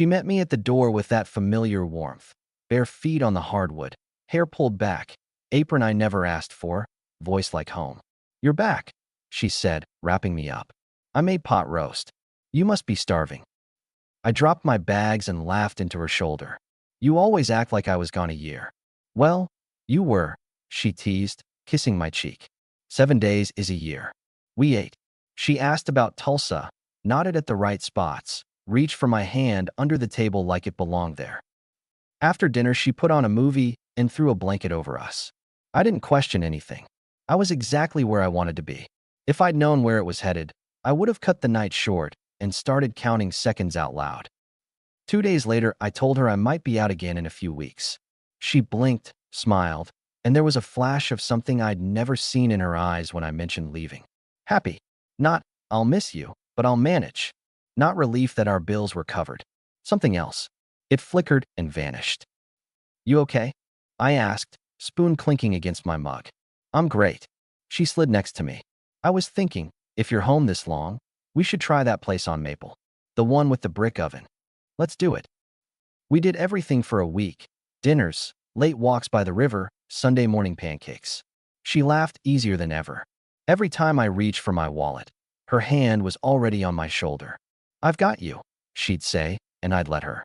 She met me at the door with that familiar warmth, bare feet on the hardwood, hair pulled back, apron I never asked for, voice like home. "You're back," she said, wrapping me up. "I made pot roast. You must be starving." I dropped my bags and laughed into her shoulder. "You always act like I was gone a year." "Well, you were," she teased, kissing my cheek. 7 days is a year. We ate. She asked about Tulsa, nodded at the right spots, reached for my hand under the table like it belonged there. After dinner, she put on a movie and threw a blanket over us. I didn't question anything. I was exactly where I wanted to be. If I'd known where it was headed, I would have cut the night short and started counting seconds out loud. 2 days later, I told her I might be out again in a few weeks. She blinked, smiled, and there was a flash of something I'd never seen in her eyes when I mentioned leaving. Happy. Not, "I'll miss you, but I'll manage." Not relief that our bills were covered. Something else. It flickered and vanished. "You okay?" I asked, spoon clinking against my mug. "I'm great." She slid next to me. "I was thinking, if you're home this long, we should try that place on Maple. The one with the brick oven. Let's do it." We did everything for a week. Dinners, late walks by the river, Sunday morning pancakes. She laughed easier than ever. Every time I reached for my wallet, her hand was already on my shoulder. "I've got you," she'd say, and I'd let her.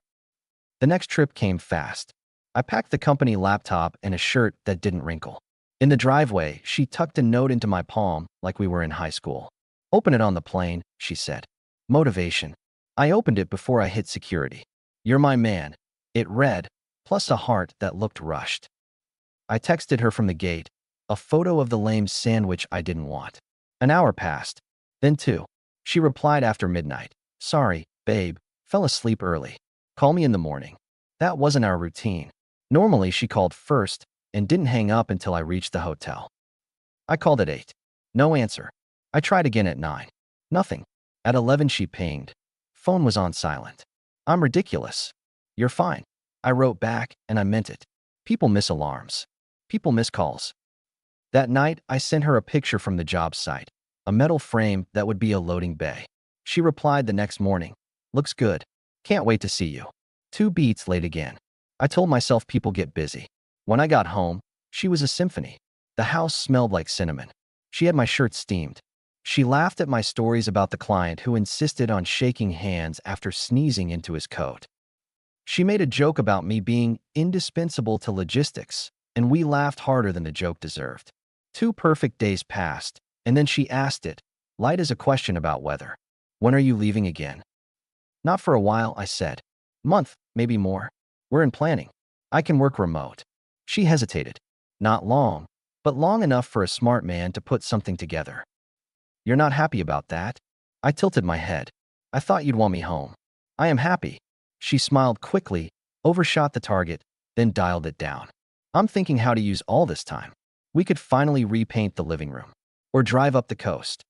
The next trip came fast. I packed the company laptop and a shirt that didn't wrinkle. In the driveway, she tucked a note into my palm like we were in high school. "Open it on the plane," she said. Motivation. I opened it before I hit security. "You're my man," it read, plus a heart that looked rushed. I texted her from the gate, a photo of the lame sandwich I didn't want. An hour passed, then two. She replied after midnight. "Sorry, babe, fell asleep early. Call me in the morning." That wasn't our routine. Normally, she called first and didn't hang up until I reached the hotel. I called at 8. No answer. I tried again at 9. Nothing. At 11, she pinged. Phone was on silent. "I'm ridiculous." "You're fine." I wrote back, and I meant it. People miss alarms. People miss calls. That night, I sent her a picture from the job site, a metal frame that would be a loading bay. She replied the next morning. "Looks good. Can't wait to see you." 2 beats late again. I told myself people get busy. When I got home, she was a symphony. The house smelled like cinnamon. She had my shirt steamed. She laughed at my stories about the client who insisted on shaking hands after sneezing into his coat. She made a joke about me being indispensable to logistics, and we laughed harder than the joke deserved. 2 perfect days passed, and then she asked it, light as a question about weather. "When are you leaving again?" "Not for a while," I said. "Month, maybe more. We're in planning. I can work remote." She hesitated. "Not long, but long enough for a smart man to put something together." "You're not happy about that?" I tilted my head. "I thought you'd want me home." "I am happy." She smiled quickly, overshot the target, then dialed it down. "I'm thinking how to use all this time. We could finally repaint the living room. Or drive up the coast.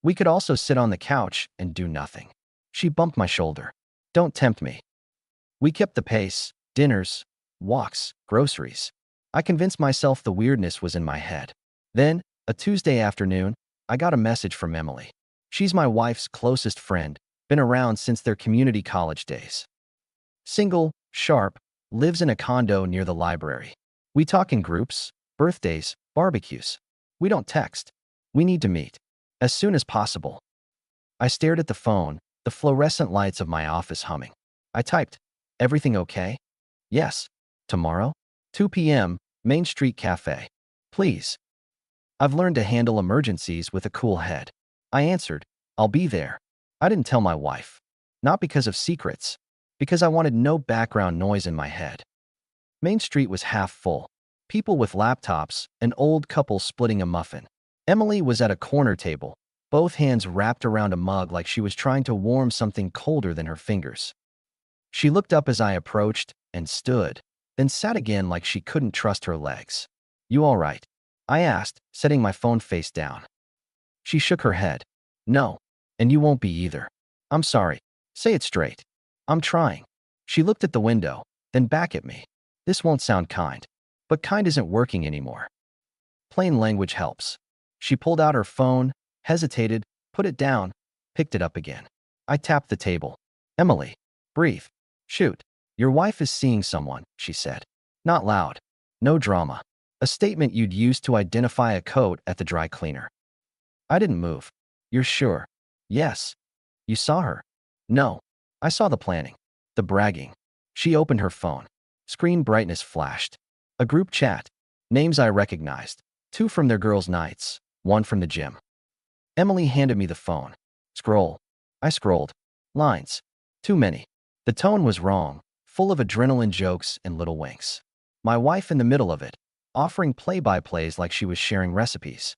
We could also sit on the couch and do nothing." She bumped my shoulder. "Don't tempt me." We kept the pace. Dinners, walks, groceries. I convinced myself the weirdness was in my head. Then, a Tuesday afternoon, I got a message from Emily. She's my wife's closest friend, been around since their community college days. Single, sharp, lives in a condo near the library. We talk in groups, birthdays, barbecues. We don't text. We need to meet. As soon as possible. I stared at the phone, the fluorescent lights of my office humming. I typed, "Everything okay?" "Yes." "Tomorrow? 2 p.m., Main Street Cafe. Please." I've learned to handle emergencies with a cool head. I answered, "I'll be there." I didn't tell my wife. Not because of secrets. Because I wanted no background noise in my head. Main Street was half full. People with laptops, an old couple splitting a muffin. Emily was at a corner table, both hands wrapped around a mug like she was trying to warm something colder than her fingers. She looked up as I approached and stood, then sat again like she couldn't trust her legs. "You all right?" I asked, setting my phone face down. She shook her head. "No, and you won't be either." "I'm sorry. Say it straight." "I'm trying." She looked at the window, then back at me. This won't sound kind, but kind isn't working anymore. Plain language helps. She pulled out her phone, hesitated, put it down, picked it up again. I tapped the table. "Emily, breathe." Shoot. Your wife is seeing someone, she said. Not loud. No drama. A statement you'd use to identify a coat at the dry cleaner. I didn't move. You're sure? Yes. You saw her? No. I saw the planning. The bragging. She opened her phone. Screen brightness flashed. A group chat. Names I recognized. 2 from their girls' nights. 1 from the gym. Emily handed me the phone. Scroll. I scrolled. Lines. Too many. The tone was wrong, full of adrenaline jokes and little winks. My wife in the middle of it, offering play-by-plays like she was sharing recipes.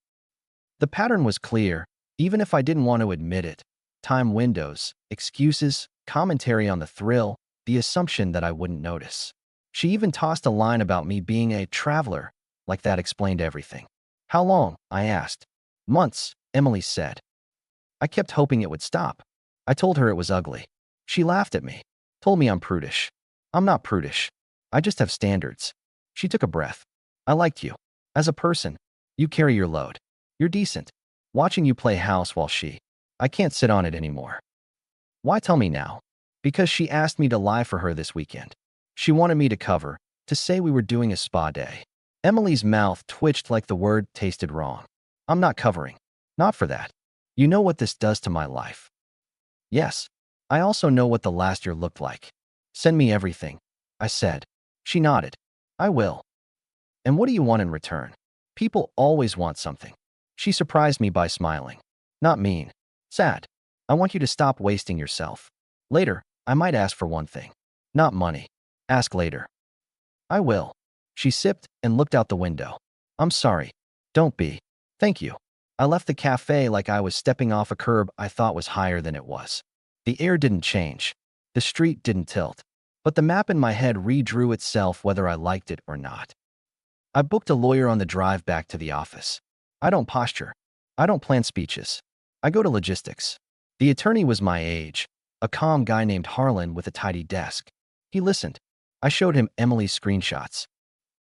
The pattern was clear, even if I didn't want to admit it. Time windows, excuses, commentary on the thrill, the assumption that I wouldn't notice. She even tossed a line about me being a traveler, like that explained everything. How long? I asked. Months, Emily said. I kept hoping it would stop. I told her it was ugly. She laughed at me, told me I'm prudish. I'm not prudish. I just have standards. She took a breath. I liked you. As a person, you carry your load. You're decent. Watching you play house while I can't sit on it anymore. Why tell me now? Because she asked me to lie for her this weekend. She wanted me to cover, to say we were doing a spa day. Emily's mouth twitched like the word tasted wrong. I'm not covering. Not for that. You know what this does to my life. Yes. I also know what the last year looked like. Send me everything, I said. She nodded. I will. And what do you want in return? People always want something. She surprised me by smiling. Not mean. Sad. I want you to stop wasting yourself. Later, I might ask for one thing. Not money. Ask later. I will. She sipped and looked out the window. I'm sorry. Don't be. Thank you. I left the cafe like I was stepping off a curb I thought was higher than it was. The air didn't change. The street didn't tilt. But the map in my head redrew itself whether I liked it or not. I booked a lawyer on the drive back to the office. I don't posture. I don't plan speeches. I go to logistics. The attorney was my age, a calm guy named Harlan with a tidy desk. He listened. I showed him Emily's screenshots.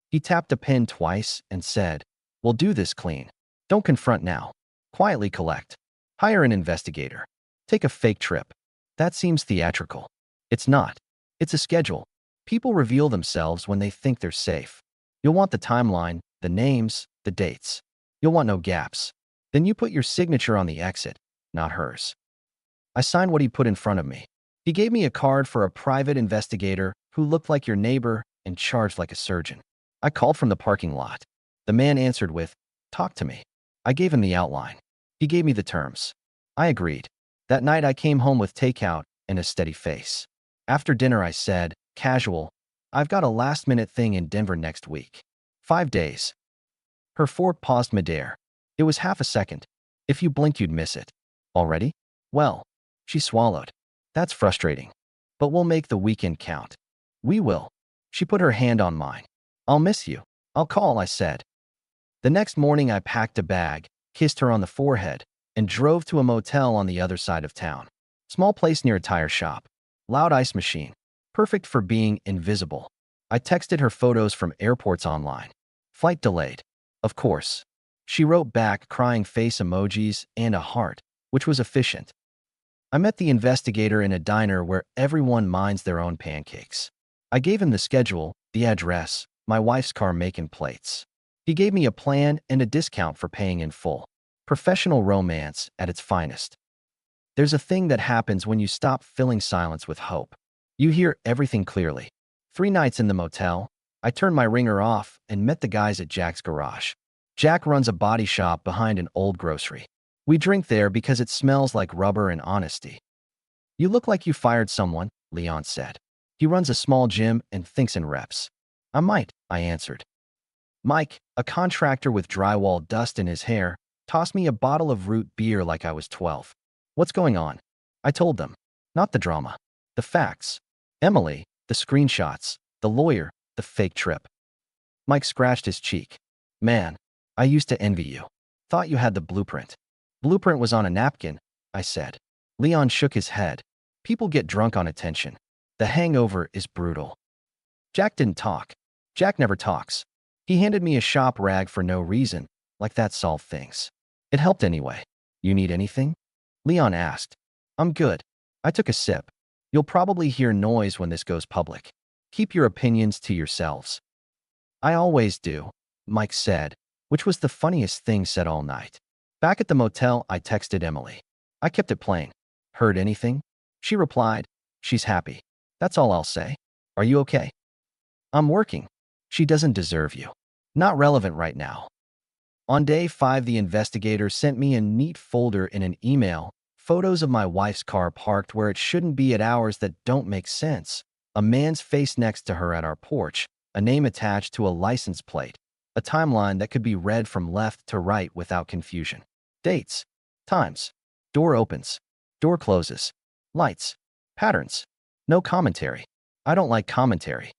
He tapped a pen twice and said, "We'll do this clean. Don't confront now. Quietly collect. Hire an investigator. Take a fake trip." That seems theatrical. It's not. It's a schedule. People reveal themselves when they think they're safe. You'll want the timeline, the names, the dates. You'll want no gaps. Then you put your signature on the exit, not hers. I signed what he put in front of me. He gave me a card for a private investigator who looked like your neighbor and charged like a surgeon. I called from the parking lot. The man answered with, "Talk to me." I gave him the outline. He gave me the terms. I agreed. That night I came home with takeout and a steady face. After dinner I said, casual, "I've got a last-minute thing in Denver next week. 5 days." Her fork paused midair. It was half a second. If you blinked you'd miss it. Already? Well, she swallowed. That's frustrating. But we'll make the weekend count. We will. She put her hand on mine. I'll miss you. I'll call, I said. The next morning I packed a bag, kissed her on the forehead, and drove to a motel on the other side of town. Small place near a tire shop. Loud ice machine. Perfect for being invisible. I texted her photos from airports online. Flight delayed. Of course. She wrote back crying face emojis and a heart, which was efficient. I met the investigator in a diner where everyone minds their own pancakes. I gave him the schedule, the address, my wife's car make and plates. He gave me a plan and a discount for paying in full. Professional romance at its finest. There's a thing that happens when you stop filling silence with hope. You hear everything clearly. 3 nights in the motel, I turned my ringer off and met the guys at Jack's garage. Jack runs a body shop behind an old grocery. We drink there because it smells like rubber and honesty. You look like you fired someone, Leon said. He runs a small gym and thinks in reps. I might, I answered. Mike, a contractor with drywall dust in his hair, tossed me a bottle of root beer like I was 12. What's going on? I told them. Not the drama. The facts. Emily, the screenshots, the lawyer, the fake trip. Mike scratched his cheek. Man, I used to envy you. Thought you had the blueprint. Blueprint was on a napkin, I said. Leon shook his head. People get drunk on attention. The hangover is brutal. Jack didn't talk. Jack never talks. He handed me a shop rag for no reason, like that solved things. It helped anyway. You need anything? Leon asked. I'm good. I took a sip. You'll probably hear noise when this goes public. Keep your opinions to yourselves. I always do, Mike said, which was the funniest thing said all night. Back at the motel, I texted Emily. I kept it plain. Heard anything? She replied, she's happy. That's all I'll say. Are you okay? I'm working. She doesn't deserve you. Not relevant right now. On day 5, the investigator sent me a neat folder in an email, photos of my wife's car parked where it shouldn't be at hours that don't make sense, a man's face next to her at our porch, a name attached to a license plate, a timeline that could be read from left to right without confusion. Dates, times, door opens, door closes, lights, patterns. No commentary. I don't like commentary.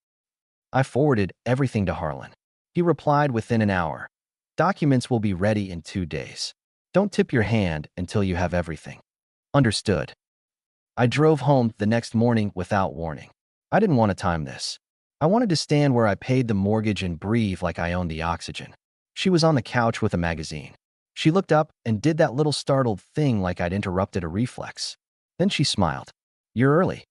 I forwarded everything to Harlan. He replied within an hour. Documents will be ready in 2 days. Don't tip your hand until you have everything. Understood. I drove home the next morning without warning. I didn't want to time this. I wanted to stand where I paid the mortgage and breathe like I owned the oxygen. She was on the couch with a magazine. She looked up and did that little startled thing like I'd interrupted a reflex. Then she smiled. You're early.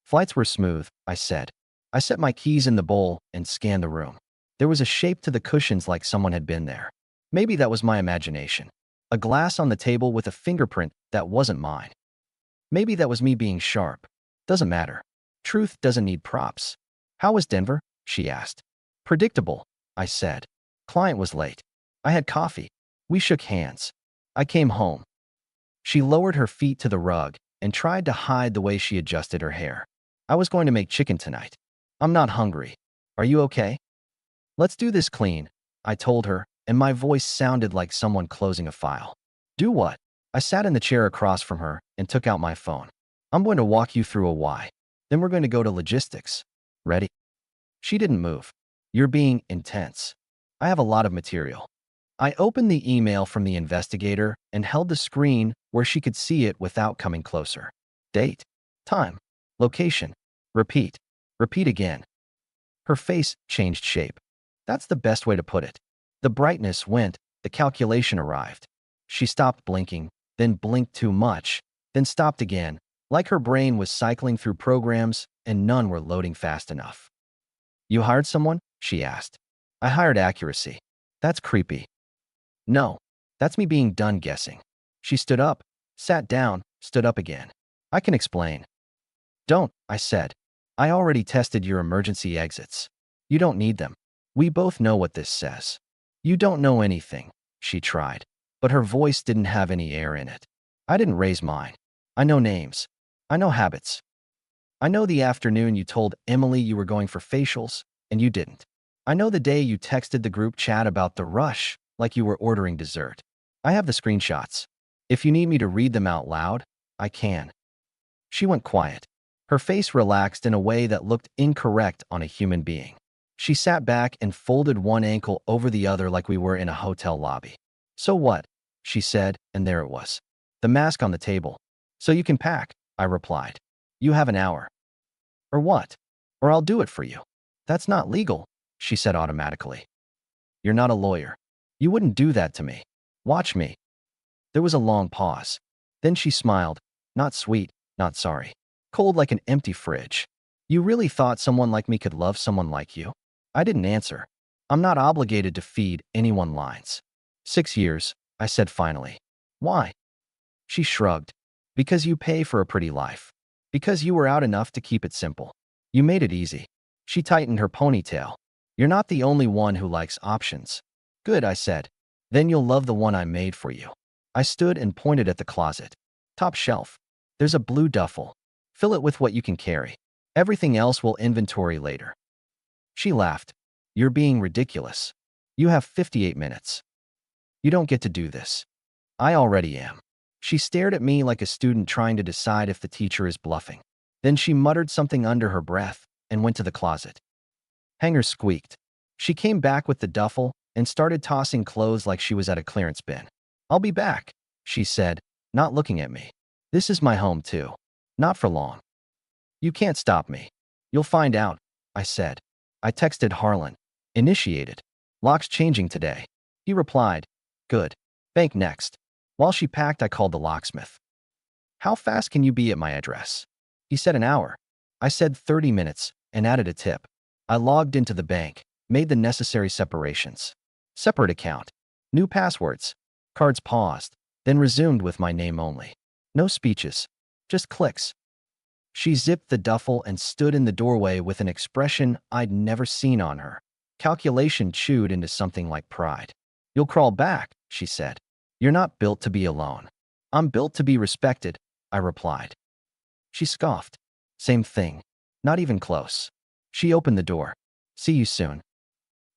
Flights were smooth, I said. I set my keys in the bowl and scanned the room. There was a shape to the cushions like someone had been there. Maybe that was my imagination. A glass on the table with a fingerprint that wasn't mine. Maybe that was me being sharp. Doesn't matter. Truth doesn't need props. How was Denver? She asked. Predictable, I said. Client was late. I had coffee. We shook hands. I came home. She lowered her feet to the rug and tried to hide the way she adjusted her hair. I was going to make chicken tonight. I'm not hungry. Are you okay? Let's do this clean, I told her, and my voice sounded like someone closing a file. Do what? I sat in the chair across from her and took out my phone. I'm going to walk you through a why. Then we're going to go to logistics. Ready? She didn't move. You're being intense. I have a lot of material. I opened the email from the investigator and held the screen where she could see it without coming closer. Date, time, location, repeat, repeat again. Her face changed shape. That's the best way to put it. The brightness went, the calculation arrived. She stopped blinking, then blinked too much, then stopped again, like her brain was cycling through programs and none were loading fast enough. You hired someone? She asked. I hired accuracy. That's creepy. No, that's me being done guessing. She stood up, sat down, stood up again. I can explain. Don't, I said. I already tested your emergency exits. You don't need them. We both know what this says. You don't know anything, she tried, but her voice didn't have any air in it. I didn't raise mine. I know names. I know habits. I know the afternoon you told Emily you were going for facials, and you didn't. I know the day you texted the group chat about the rush, like you were ordering dessert. I have the screenshots. If you need me to read them out loud, I can. She went quiet. Her face relaxed in a way that looked incorrect on a human being. She sat back and folded one ankle over the other like we were in a hotel lobby. So what? She said, and there it was. The mask on the table. So you can pack, I replied. You have an hour. Or what? Or I'll do it for you. That's not legal, she said automatically. You're not a lawyer. You wouldn't do that to me. Watch me. There was a long pause. Then she smiled, not sweet, not sorry. Cold like an empty fridge. You really thought someone like me could love someone like you? I didn't answer. I'm not obligated to feed anyone lines. 6 years, I said finally. Why? She shrugged. Because you pay for a pretty life. Because you were out enough to keep it simple. You made it easy. She tightened her ponytail. You're not the only one who likes options. Good, I said. Then you'll love the one I made for you. I stood and pointed at the closet. Top shelf. There's a blue duffel. Fill it with what you can carry. Everything else we'll inventory later. She laughed. You're being ridiculous. You have 58 minutes. You don't get to do this. I already am. She stared at me like a student trying to decide if the teacher is bluffing. Then she muttered something under her breath and went to the closet. Hanger squeaked. She came back with the duffel and started tossing clothes like she was at a clearance bin. I'll be back, she said, not looking at me. This is my home too. Not for long. You can't stop me. You'll find out, I said. I texted Harlan. Initiated. Lock's changing today. He replied. Good. Bank next. While she packed, I called the locksmith. How fast can you be at my address? He said an hour. I said 30 minutes and added a tip. I logged into the bank, made the necessary separations. Separate account. New passwords. Cards paused, then resumed with my name only. No speeches. Just clicks. She zipped the duffel and stood in the doorway with an expression I'd never seen on her. Calculation chewed into something like pride. You'll crawl back, she said. You're not built to be alone. I'm built to be respected, I replied. She scoffed. Same thing. Not even close. She opened the door. See you soon.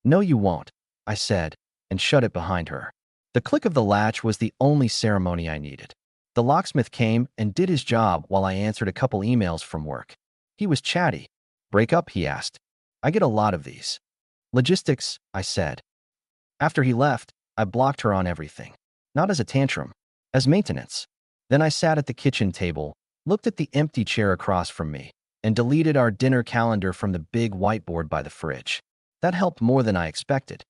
No, you won't, I said, and shut it behind her. The click of the latch was the only ceremony I needed. The locksmith came and did his job while I answered a couple emails from work. He was chatty. Break up, he asked. I get a lot of these. Logistics, I said. After he left, I blocked her on everything. Not as a tantrum, as maintenance. Then I sat at the kitchen table, looked at the empty chair across from me, and deleted our dinner calendar from the big whiteboard by the fridge. That helped more than I expected.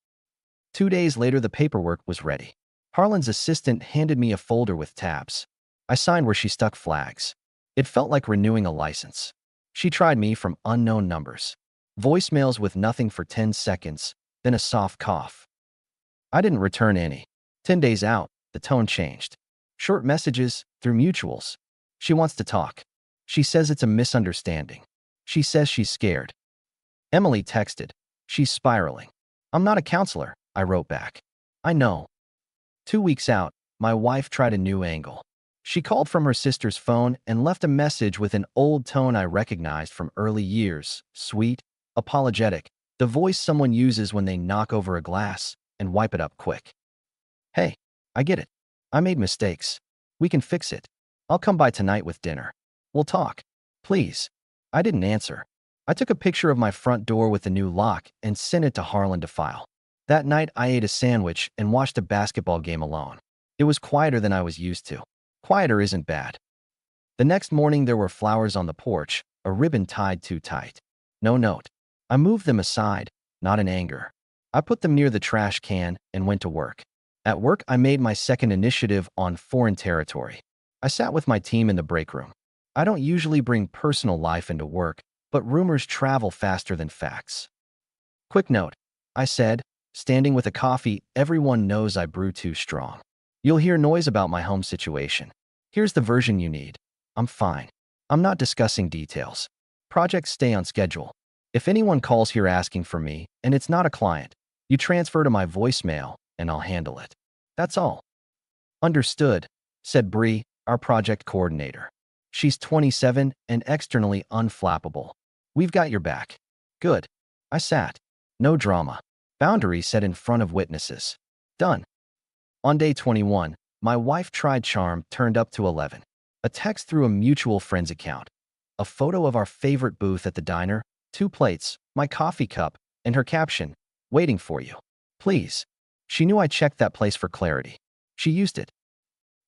2 days later, the paperwork was ready. Harlan's assistant handed me a folder with tabs. I signed where she stuck flags. It felt like renewing a license. She tried me from unknown numbers. Voicemails with nothing for 10 seconds, then a soft cough. I didn't return any. 10 days out, the tone changed. Short messages through mutuals. She wants to talk. She says it's a misunderstanding. She says she's scared. Emily texted. She's spiraling. I'm not a counselor, I wrote back. I know. 2 weeks out, my wife tried a new angle. She called from her sister's phone and left a message with an old tone I recognized from early years, sweet, apologetic, the voice someone uses when they knock over a glass and wipe it up quick. Hey, I get it. I made mistakes. We can fix it. I'll come by tonight with dinner. We'll talk. Please. I didn't answer. I took a picture of my front door with the new lock and sent it to Harlan to file. That night, I ate a sandwich and watched a basketball game alone. It was quieter than I was used to. Quieter isn't bad. The next morning, there were flowers on the porch, a ribbon tied too tight. No note. I moved them aside, not in anger. I put them near the trash can and went to work. At work, I made my second initiative on foreign territory. I sat with my team in the break room. I don't usually bring personal life into work, but rumors travel faster than facts. Quick note, I said, standing with a coffee. Everyone knows I brew too strong. You'll hear noise about my home situation. Here's the version you need. I'm fine. I'm not discussing details. Projects stay on schedule. If anyone calls here asking for me, and it's not a client, you transfer to my voicemail, and I'll handle it. That's all. Understood, said Bree, our project coordinator. She's 27 and externally unflappable. We've got your back. Good. I sat. No drama. Boundary set in front of witnesses. Done. On day 21, my wife tried charm turned up to 11. A text through a mutual friend's account. A photo of our favorite booth at the diner, 2 plates, my coffee cup, and her caption, waiting for you. Please. She knew I checked that place for clarity. She used it.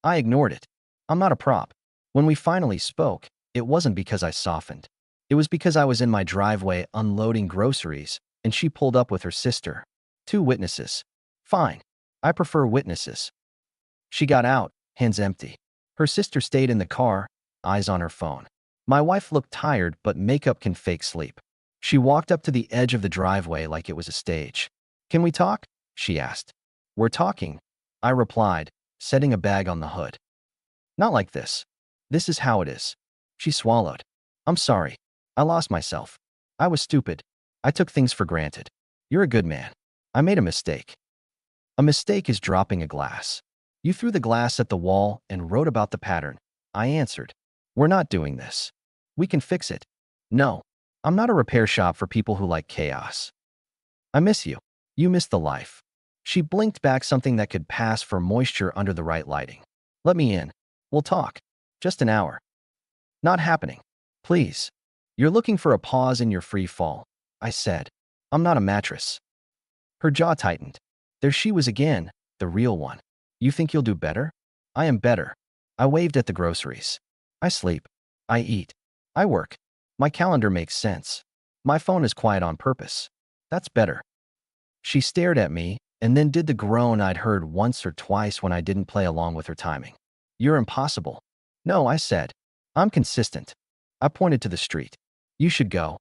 I ignored it. I'm not a prop. When we finally spoke, it wasn't because I softened. It was because I was in my driveway unloading groceries, and she pulled up with her sister. 2 witnesses. Fine. I prefer witnesses. She got out, hands empty. Her sister stayed in the car, eyes on her phone. My wife looked tired, but makeup can fake sleep. She walked up to the edge of the driveway like it was a stage. Can we talk? She asked. We're talking, I replied, setting a bag on the hood. Not like this. This is how it is. She swallowed. I'm sorry. I lost myself. I was stupid. I took things for granted. You're a good man. I made a mistake. A mistake is dropping a glass. You threw the glass at the wall and wrote about the pattern. I answered. We're not doing this. We can fix it. No. I'm not a repair shop for people who like chaos. I miss you. You miss the life. She blinked back something that could pass for moisture under the right lighting. Let me in. We'll talk. Just an hour. Not happening. Please. You're looking for a pause in your free fall, I said. I'm not a mattress. Her jaw tightened. There she was again, the real one. You think you'll do better? I am better. I waved at the groceries. I sleep. I eat. I work. My calendar makes sense. My phone is quiet on purpose. That's better. She stared at me and then did the groan I'd heard once or twice when I didn't play along with her timing. You're impossible. No, I said. I'm consistent. I pointed to the street. You should go.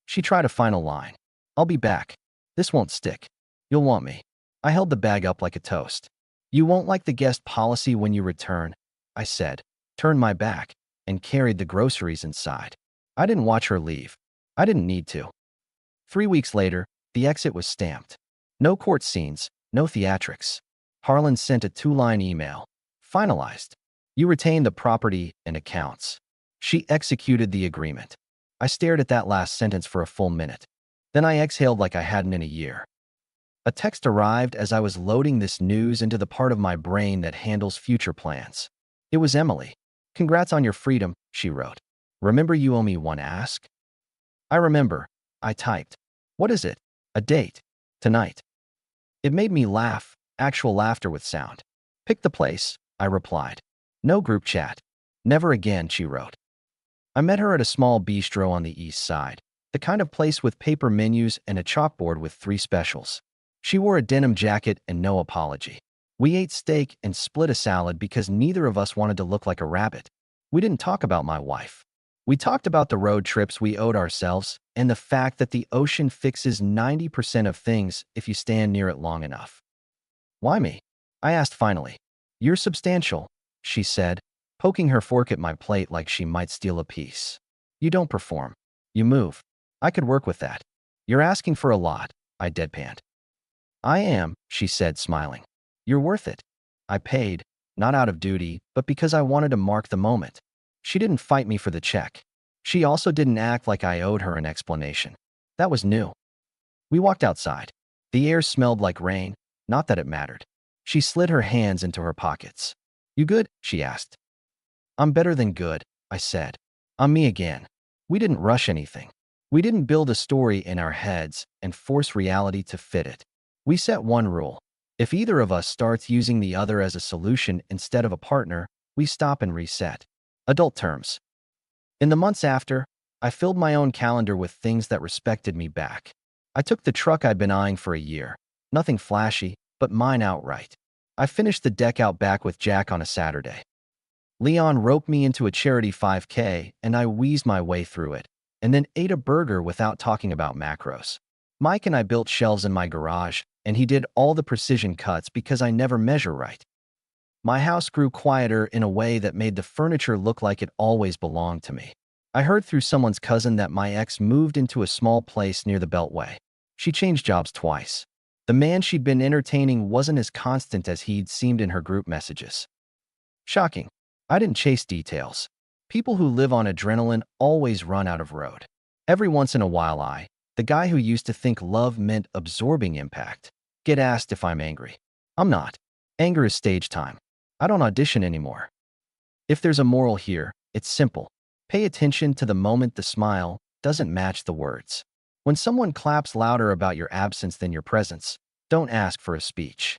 She tried a final line. I'll be back. This won't stick. You'll want me. I held the bag up like a toast. You won't like the guest policy when you return, I said, turned my back, and carried the groceries inside. I didn't watch her leave. I didn't need to. 3 weeks later, the exit was stamped. No court scenes, no theatrics. Harlan sent a 2-line email. Finalized. You retain the property and accounts. She executed the agreement. I stared at that last sentence for a full minute. Then I exhaled like I hadn't in a year. A text arrived as I was loading this news into the part of my brain that handles future plans. It was Emily. Congrats on your freedom, she wrote. Remember you owe me one ask? I remember. I typed. What is it? A date. Tonight. It made me laugh, actual laughter with sound. Pick the place, I replied. No group chat. Never again, she wrote. I met her at a small bistro on the east side, the kind of place with paper menus and a chalkboard with 3 specials. She wore a denim jacket and no apology. We ate steak and split a salad because neither of us wanted to look like a rabbit. We didn't talk about my wife. We talked about the road trips we owed ourselves and the fact that the ocean fixes 90% of things if you stand near it long enough. Why me? I asked finally. You're substantial, she said, poking her fork at my plate like she might steal a piece. You don't perform. You move. I could work with that. You're asking for a lot, I deadpanned. I am, she said, smiling. You're worth it. I paid, not out of duty, but because I wanted to mark the moment. She didn't fight me for the check. She also didn't act like I owed her an explanation. That was new. We walked outside. The air smelled like rain, not that it mattered. She slid her hands into her pockets. You good? She asked. I'm better than good, I said. I'm me again. We didn't rush anything. We didn't build a story in our heads and force reality to fit it. We set one rule. If either of us starts using the other as a solution instead of a partner, we stop and reset. Adult terms. In the months after, I filled my own calendar with things that respected me back. I took the truck I'd been eyeing for a year. Nothing flashy, but mine outright. I finished the deck out back with Jack on a Saturday. Leon roped me into a charity 5K, and I wheezed my way through it, and then ate a burger without talking about macros. Mike and I built shelves in my garage, and he did all the precision cuts because I never measure right. My house grew quieter in a way that made the furniture look like it always belonged to me. I heard through someone's cousin that my ex moved into a small place near the Beltway. She changed jobs twice. The man she'd been entertaining wasn't as constant as he'd seemed in her group messages. Shocking. I didn't chase details. People who live on adrenaline always run out of road. Every once in a while the guy who used to think love meant absorbing impact, get asked if I'm angry. I'm not. Anger is stage time. I don't audition anymore. If there's a moral here, it's simple. Pay attention to the moment the smile doesn't match the words. When someone claps louder about your absence than your presence, don't ask for a speech.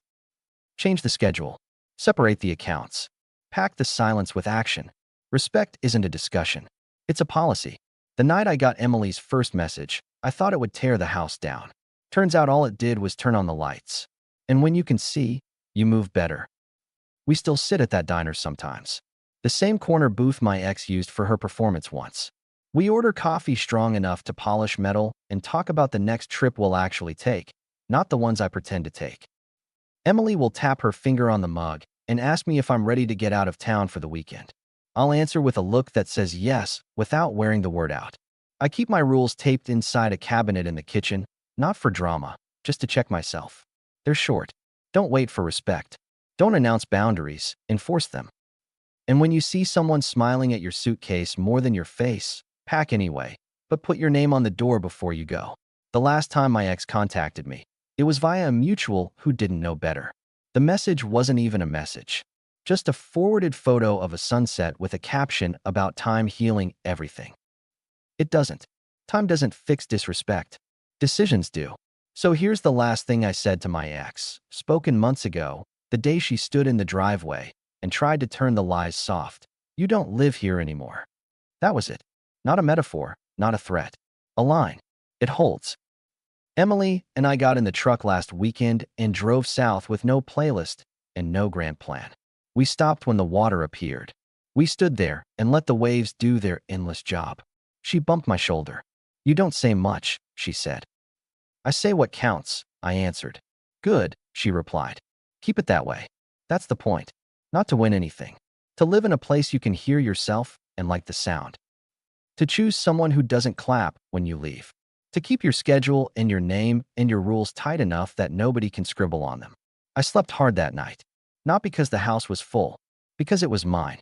Change the schedule. Separate the accounts. Pack the silence with action. Respect isn't a discussion. It's a policy. The night I got Emily's first message, I thought it would tear the house down. Turns out all it did was turn on the lights. And when you can see, you move better. We still sit at that diner sometimes. The same corner booth my ex used for her performance once. We order coffee strong enough to polish metal and talk about the next trip we'll actually take, not the ones I pretend to take. Emily will tap her finger on the mug and ask me if I'm ready to get out of town for the weekend. I'll answer with a look that says yes without wearing the word out. I keep my rules taped inside a cabinet in the kitchen, not for drama, just to check myself. They're short. Don't wait for respect. Don't announce boundaries, enforce them. And when you see someone smiling at your suitcase more than your face, pack anyway, but put your name on the door before you go. The last time my ex contacted me, it was via a mutual who didn't know better. The message wasn't even a message. Just a forwarded photo of a sunset with a caption about time healing everything. It doesn't. Time doesn't fix disrespect. Decisions do. So here's the last thing I said to my ex, spoken months ago, the day she stood in the driveway and tried to turn the lies soft. You don't live here anymore. That was it. Not a metaphor, not a threat. A line. It holds. Emily and I got in the truck last weekend and drove south with no playlist and no grand plan. We stopped when the water appeared. We stood there and let the waves do their endless job. She bumped my shoulder. You don't say much, she said. I say what counts, I answered. Good, she replied. Keep it that way. That's the point. Not to win anything. To live in a place you can hear yourself and like the sound. To choose someone who doesn't clap when you leave. To keep your schedule and your name and your rules tight enough that nobody can scribble on them. I slept hard that night. Not because the house was full, because it was mine.